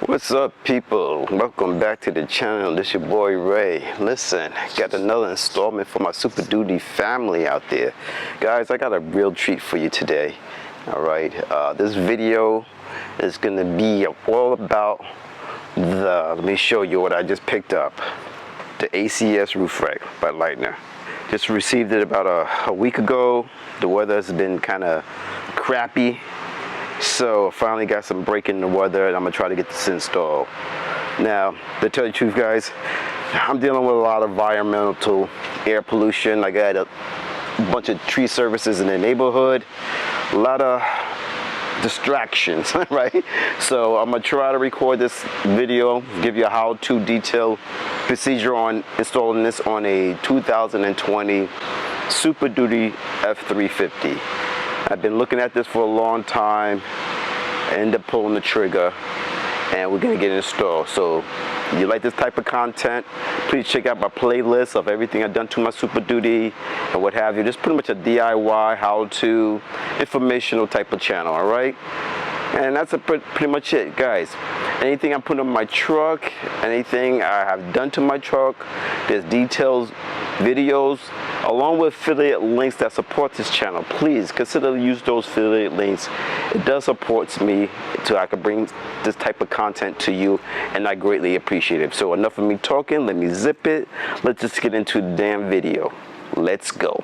What's up, people? Welcome back to the channel. This your boy Ray. Listen, got another installment for my Super Duty family out there. Guys, I got a real treat for you today. Alright, this video is gonna be all about let me show you what I just picked up. The ACS Roof Rack by Leitner. Just received it about a week ago. The weather has been kind of crappy, so I finally got some break in the weather, and I'm gonna try to get this installed. Now, to tell you the truth, guys, I'm dealing with a lot of environmental air pollution. I got a bunch of tree services in the neighborhood, a lot of distractions, right? So I'm gonna try to record this video, give you a how-to detailed procedure on installing this on a 2020 Super Duty F350. I've been looking at this for a long time. I ended up pulling the trigger, and we're gonna get it installed. So you like this type of content, please check out my playlist of everything I've done to my Super Duty and what have you. Just pretty much a DIY, how-to, informational type of channel, all right? And that's pretty much it, guys. Anything I put on my truck, anything I have done to my truck, there's details, videos, along with affiliate links that support this channel. Please consider to use those affiliate links. It does support me so I can bring this type of content to you, and I greatly appreciate it. So enough of me talking, let me zip it. Let's just get into the damn video. Let's go.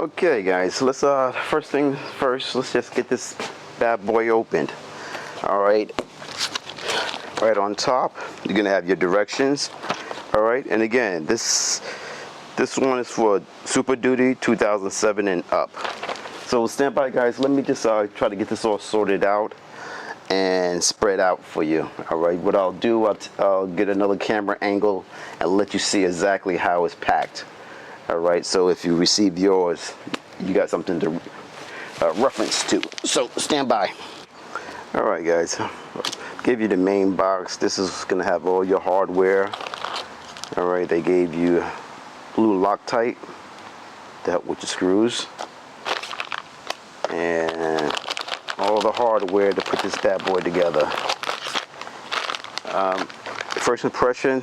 Okay, guys, let's first thing first, let's just get this bad boy opened. All right, right on top you're gonna have your directions. All right, and again, this one is for Super Duty 2007 and up. So stand by, guys. Let me just try to get this all sorted out and spread out for you. All right, what I'll do, I'll get another camera angle and let you see exactly how it's packed. All right, so if you receive yours, you got something to reference to. So stand by. All right, guys, give you the main box. This is gonna have all your hardware. All right, they gave you blue Loctite to help with the screws, and all the hardware to put this bad boy together. First impression,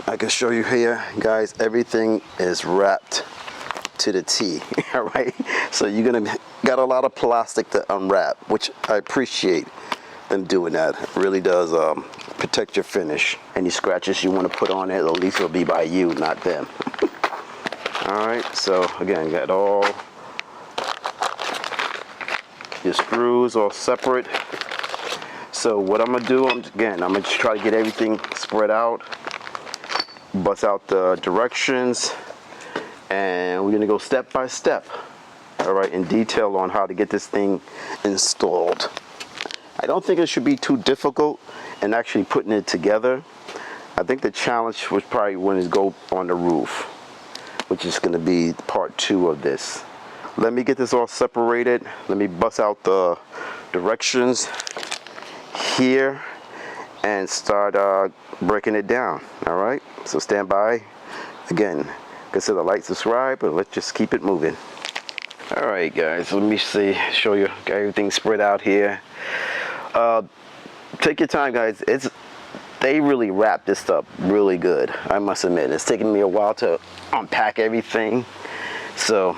I can show you here, guys, everything is wrapped to the T. All right, so you're gonna got a lot of plastic to unwrap, which I appreciate them doing that. It really does protect your finish. Any scratches you want to put on it, at least it'll be by you, not them. All right, so again, you got all your screws all separate. So what I'm gonna do, I'm gonna try to get everything spread out, bust out the directions, and we're gonna go step by step, all right, in detail on how to get this thing installed. I don't think it should be too difficult in actually putting it together. I think the challenge was probably when it go on the roof, which is gonna be part 2 of this. Let me get this all separated. Let me bust out the directions here and start breaking it down. All right, so stand by. Again, consider like, subscribe, but let's just keep it moving. All right, guys, let me show you, got everything spread out here. Take your time, guys. They really wrap this up really good, I must admit. It's taking me a while to unpack everything, so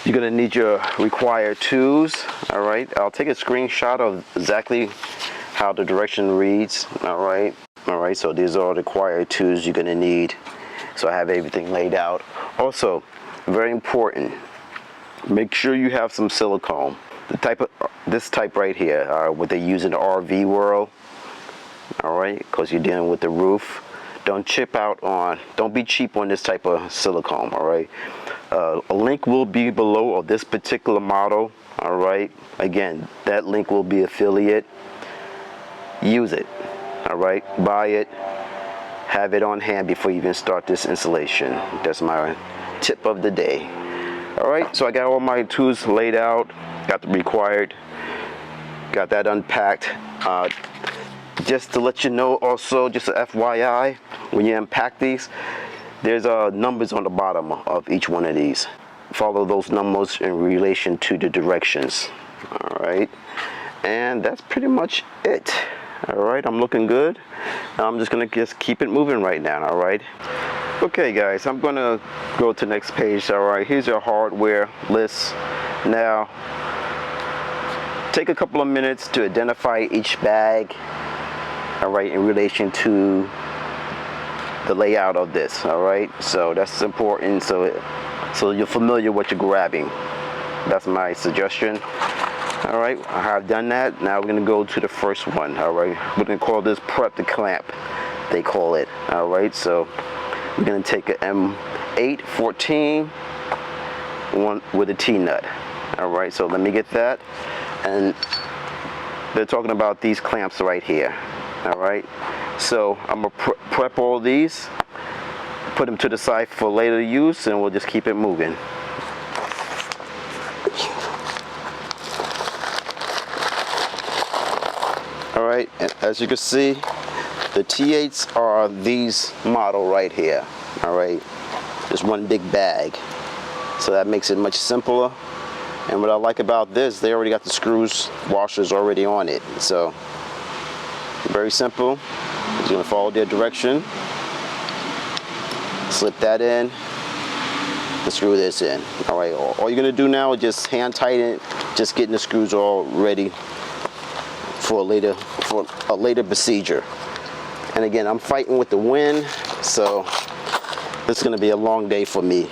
you're gonna need your required tools. All right, I'll take a screenshot of exactly how the direction reads. All right, so these are the required tools you're gonna need. So I have everything laid out. Also, very important, make sure you have some silicone. This type right here, what they use in the RV world. All right, because you're dealing with the roof. Don't be cheap on this type of silicone. All right, a link will be below of this particular model. All right, again, that link will be affiliate. Use it. All right, buy it, have it on hand before you even start this installation. That's my tip of the day. All right, so I got all my tools laid out, got the required, got that unpacked. Just to let you know also, just a FYI, when you unpack these, there's numbers on the bottom of each one of these. Follow those numbers in relation to the directions. Alright, and that's pretty much it. Alright, I'm looking good. I'm just gonna keep it moving right now. Alright. Okay guys, I'm gonna go to the next page. Alright, here's your hardware list. Now, take a couple of minutes to identify each bag, alright, in relation to the layout of this. Alright, so that's important, so you're familiar with what you're grabbing. That's my suggestion. Alright, I have done that. Now we're going to go to the first one. Alright, we're going to call this prep the clamp, they call it. Alright, so we're going to take an M814 one with a T-nut. Alright, so let me get that. And they're talking about these clamps right here. Alright, so I'm going to prep all these, put them to the side for later use, and we'll just keep it moving. Alright, and as you can see, the T8s are these model right here. Alright, just one big bag. So that makes it much simpler. And what I like about this, they already got the screws, washers already on it. So, very simple. You're going to follow their direction. Slip that in. And screw this in. Alright, all you're going to do now is just hand tighten it, just getting the screws all ready for a later procedure. And again, I'm fighting with the wind, so this is going to be a long day for me.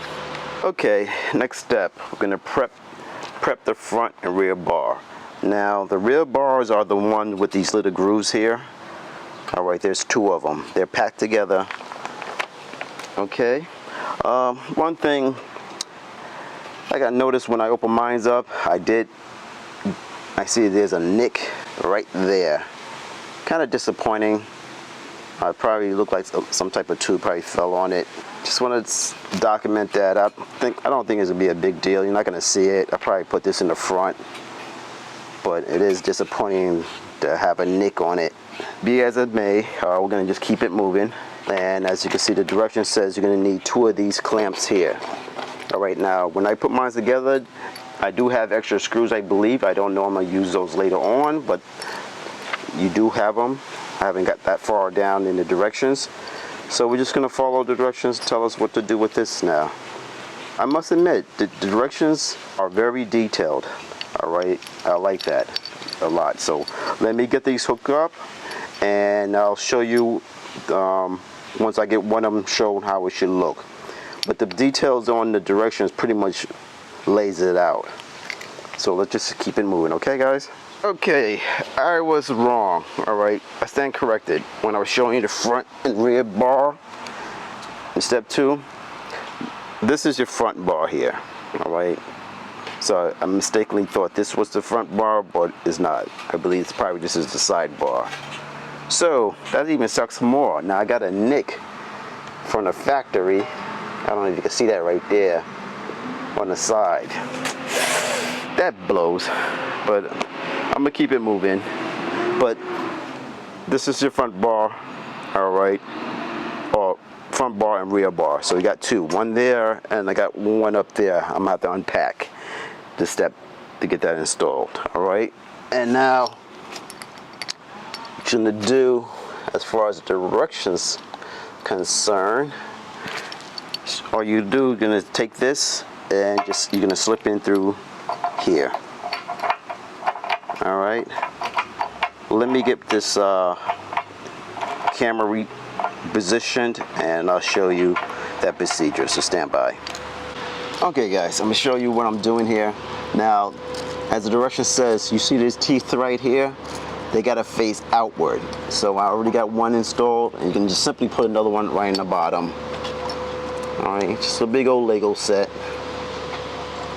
Okay, next step, we're going to prep the front and rear bar. Now the rear bars are the one with these little grooves here. All right, there's two of them. They're packed together. Okay. One thing I got noticed when I opened mine up, I see there's a nick right there. Kind of disappointing. It probably looked like some type of tube probably fell on it. Just want to document that. I don't think it's gonna be a big deal. You're not gonna see it. I'll probably put this in the front, but it is disappointing to have a nick on it. Be as it may, we're gonna just keep it moving. And as you can see, the direction says you're gonna need two of these clamps here. All right, now when I put mine together, I do have extra screws, I believe. I don't know, I'm gonna use those later on, but you do have them. I haven't got that far down in the directions. So we're just gonna follow the directions, tell us what to do with this now. I must admit, the directions are very detailed. All right, I like that a lot. So let me get these hooked up and I'll show you, once I get one of them shown, how it should look. But the details on the directions pretty much lays it out. So let's just keep it moving, okay guys? Okay, I was wrong. All right, I stand corrected. When I was showing you the front and rear bar in step 2, this is your front bar here. All right, so I mistakenly thought this was the front bar, but it's not. I believe it's probably this is the side bar. So that even sucks more. Now I got a nick from the factory. I don't know if you can see that right there on the side. That blows, but I'm gonna keep it moving. But this is your front bar, all right, or front bar and rear bar. So we got two, one there and I got one up there. I'm gonna have to unpack the step to get that installed. All right, and now what you're gonna do as far as directions concerned, all you do, you're gonna take this and you're gonna slip in through here. All right, let me get this camera repositioned and I'll show you that procedure, so stand by. Okay guys, I'm gonna show you what I'm doing here. Now, as the direction says, you see these teeth right here? They gotta face outward. So I already got one installed and you can just simply put another one right in the bottom. All right, just a big old Lego set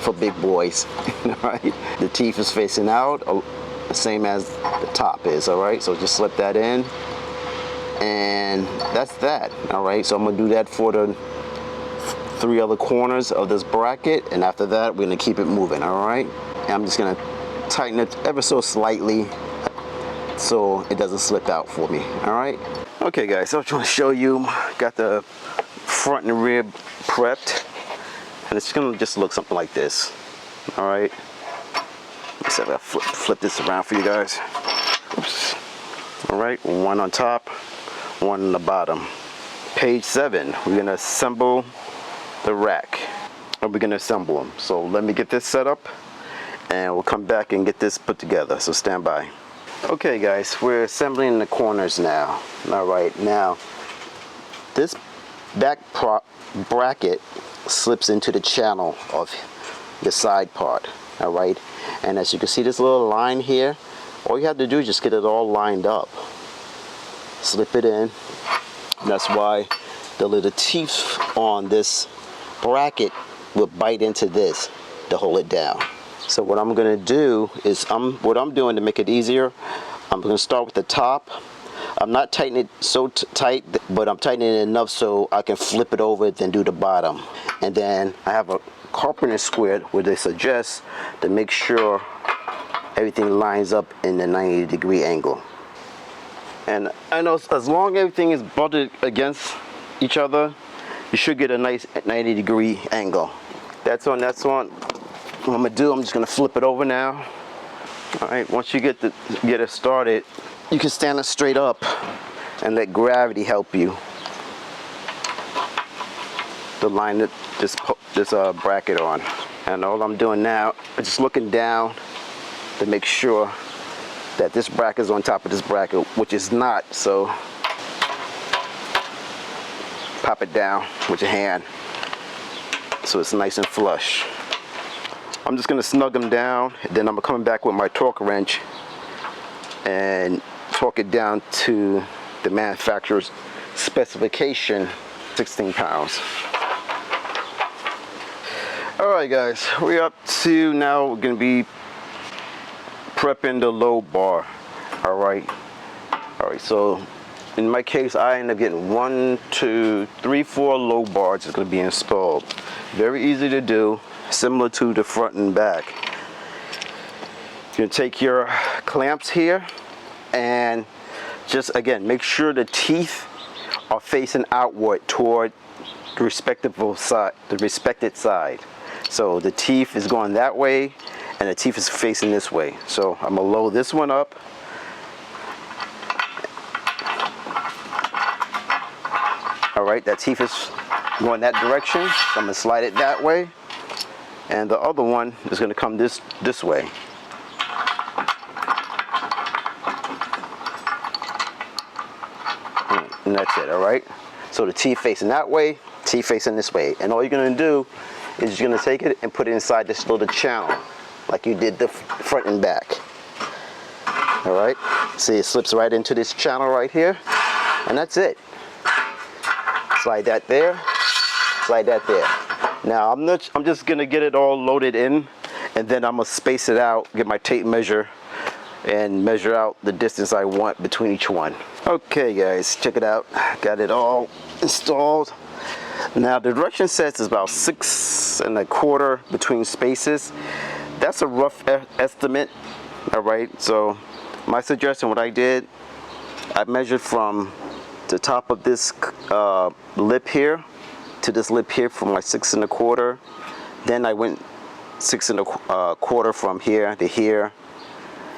for big boys. All right, the teeth is facing out, the same as the top is. All right, so just slip that in, and that's that. All right, so I'm gonna do that for the 3 other corners of this bracket, and after that, we're gonna keep it moving. All right, and I'm just gonna tighten it ever so slightly. so it doesn't slip out for me. All right. Okay guys, so I'm trying to show you, got the front and rear prepped, and it's gonna just look something like this. All right. Let's have a flip this around for you guys. Oops. All right, one on top, one on the bottom. Page 7, we're gonna assemble the rack, and we're gonna assemble them. So let me get this set up, and we'll come back and get this put together. So stand by. Okay guys, we're assembling the corners now. All right, now this back bracket slips into the channel of the side part. All right, and as you can see this little line here, all you have to do is just get it all lined up, slip it in, and that's why the little teeth on this bracket will bite into this to hold it down. So what I'm going to do is, what I'm doing to make it easier, I'm going to start with the top. I'm not tightening it so tight, but I'm tightening it enough so I can flip it over, then do the bottom. And then I have a carpenter square where they suggest to make sure everything lines up in the 90-degree angle. And I know as long as everything is butted against each other, you should get a nice 90-degree angle. That's on. What I'm gonna do, I'm just gonna flip it over now. All right, once you get it started, you can stand it straight up and let gravity help you to line this bracket on. And all I'm doing now is just looking down to make sure that this bracket is on top of this bracket, which is not. So pop it down with your hand so it's nice and flush. I'm just going to snug them down, and then I'm coming back with my torque wrench and torque it down to the manufacturer's specification, 16 pounds. Alright guys, we're up to now, we're going to be prepping the low bar. Alright, so in my case I end up getting 1, 2, 3, 4 low bars that's going to be installed. Very easy to do, similar to the front and back. You're going to take your clamps here and just again make sure the teeth are facing outward toward the respected side. So the teeth is going that way and the teeth is facing this way. So I'm going to load this one up. Alright, that teeth is going that direction. So I'm going to slide it that way. And the other one is going to come this way. And that's it, alright? So the teeth facing that way, teeth facing this way. And all you're going to do is you're going to take it and put it inside this little channel, like you did the front and back. Alright? See, it slips right into this channel right here. And that's it. Slide that there, slide that there. Now I'm just gonna get it all loaded in, and then I'm gonna space it out, get my tape measure, and measure out the distance I want between each one. Okay guys, check it out. Got it all installed. Now the direction says is about 6 1/4 between spaces. That's a rough estimate. Alright, so my suggestion, what I did, I measured from the top of this lip here to this lip here from my 6 1/4. Then I went 6 1/4 from here to here,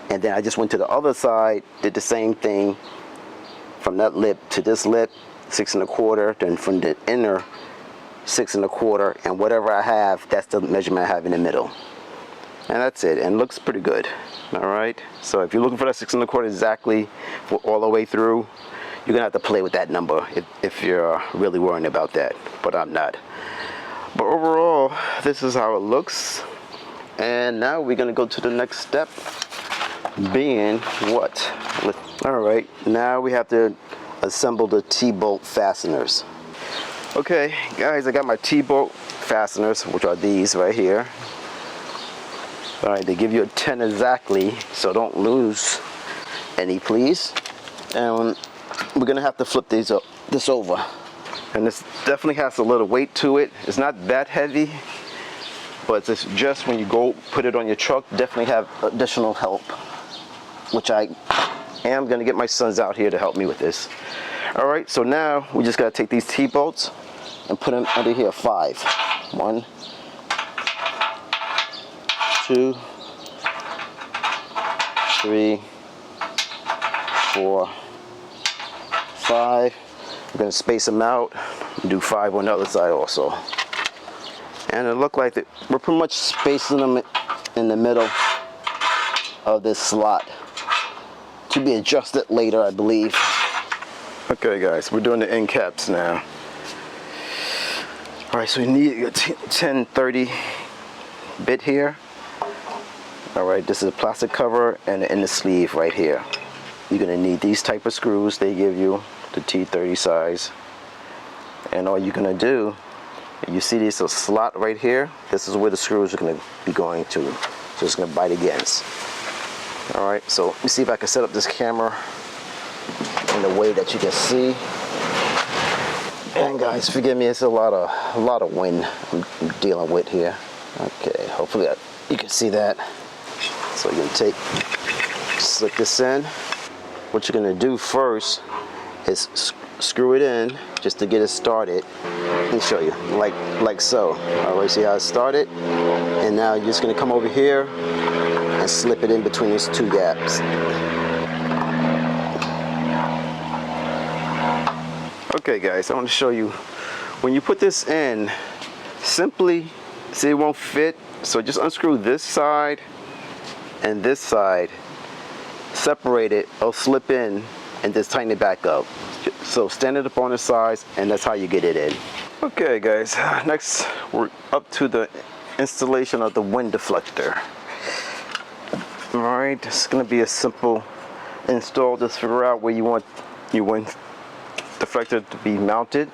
and then I just went to the other side, did the same thing from that lip to this lip, 6 1/4. Then from the inner 6 1/4, and whatever I have, that's the measurement I have in the middle, and that's it. And it looks pretty good. All right. So if you're looking for that 6 1/4 exactly for all the way through, you're gonna have to play with that number if you're really worrying about that, but I'm not. But overall, this is how it looks. And now we're gonna go to the next step, being what? All right, now we have to assemble the T-bolt fasteners. Okay, guys, I got my T-bolt fasteners, which are these right here. All right, they give you a 10 exactly, so don't lose any, please. And we're gonna have to flip this over, and this definitely has a little weight to it. It's not that heavy, but it's just when you go put it on your truck, definitely have additional help, which I And I'm gonna get my sons out here to help me with this. All right, so now we just gotta take these T-bolts and put them under here, 5. 1, 2, 3, 4, 5. We're gonna space them out and do 5 on the other side also. And it looked like we're pretty much spacing them in the middle of this slot to be adjusted later, I believe. Okay guys, we're doing the end caps now. All right, so we need a 1030 bit here. All right, this is a plastic cover and in the sleeve right here. You're gonna need these type of screws they give you, the T30 size. And all you're gonna do, you see this little slot right here? This is where the screws are gonna be going to. So it's gonna bite against. All right, so let me see if I can set up this camera in a way that you can see. And guys, forgive me, it's a lot of wind I'm dealing with here. Okay, hopefully you can see that. So you're gonna slip this in. What you're gonna do first is screw it in just to get it started. Let me show you, like so. All right, see how it started? And now you're just gonna come over here and slip it in between these 2 gaps. Okay guys, I want to show you, when you put this in, simply, see it won't fit, so just unscrew this side and this side, separate it, it'll slip in, and just tighten it back up. So stand it up on the sides, and that's how you get it in. Okay guys, next we're up to the installation of the wind deflector. Alright, it's going to be a simple install. Just figure out where you want your wind deflector to be mounted.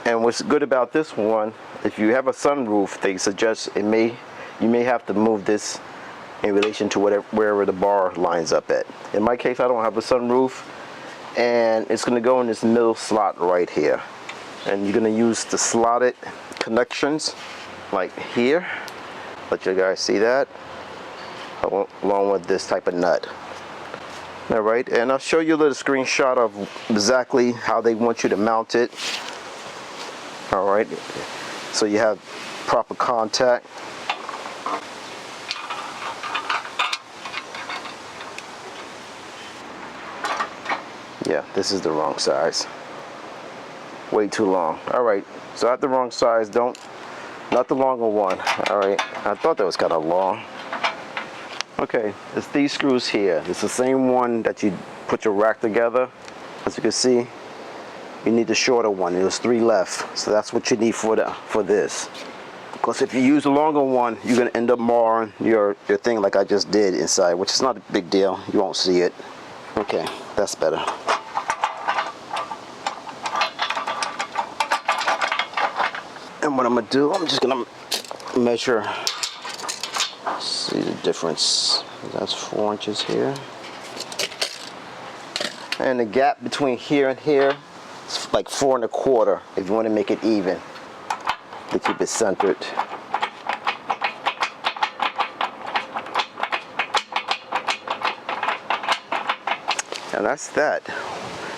And what's good about this one, if you have a sunroof, they suggest you may have to move this in relation to wherever the bar lines up at. In my case, I don't have a sunroof, and it's going to go in this middle slot right here. And you're going to use the slotted connections like here. Let you guys see that, along with this type of nut. All right, and I'll show you a little screenshot of exactly how they want you to mount it. All right, so you have proper contact. Yeah, this is the wrong size. Way too long. All right, so I have the wrong size. Not the longer one. All right, I thought that was kind of long. Okay, it's these screws here. It's the same one that you put your rack together. As you can see, you need the shorter one. There's 3 left, so that's what you need for this. Because if you use the longer one, you're gonna end up marring your thing like I just did inside, which is not a big deal. You won't see it. Okay, that's better. And what I'm gonna do, I'm just gonna measure. See the difference. That's 4 inches here. And the gap between here and here is like 4 1/4 if you want to make it even, to keep it centered. And that's that.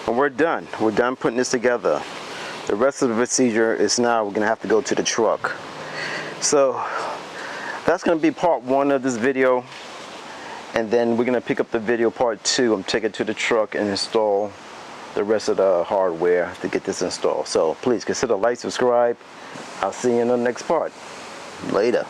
And we're done. We're done putting this together. The rest of the procedure is now we're gonna have to go to the truck. So that's going to be part 1 of this video, and then we're going to pick up the video part 2 and take it to the truck and install the rest of the hardware to get this installed. So please consider like, subscribe. I'll see you in the next part. Later.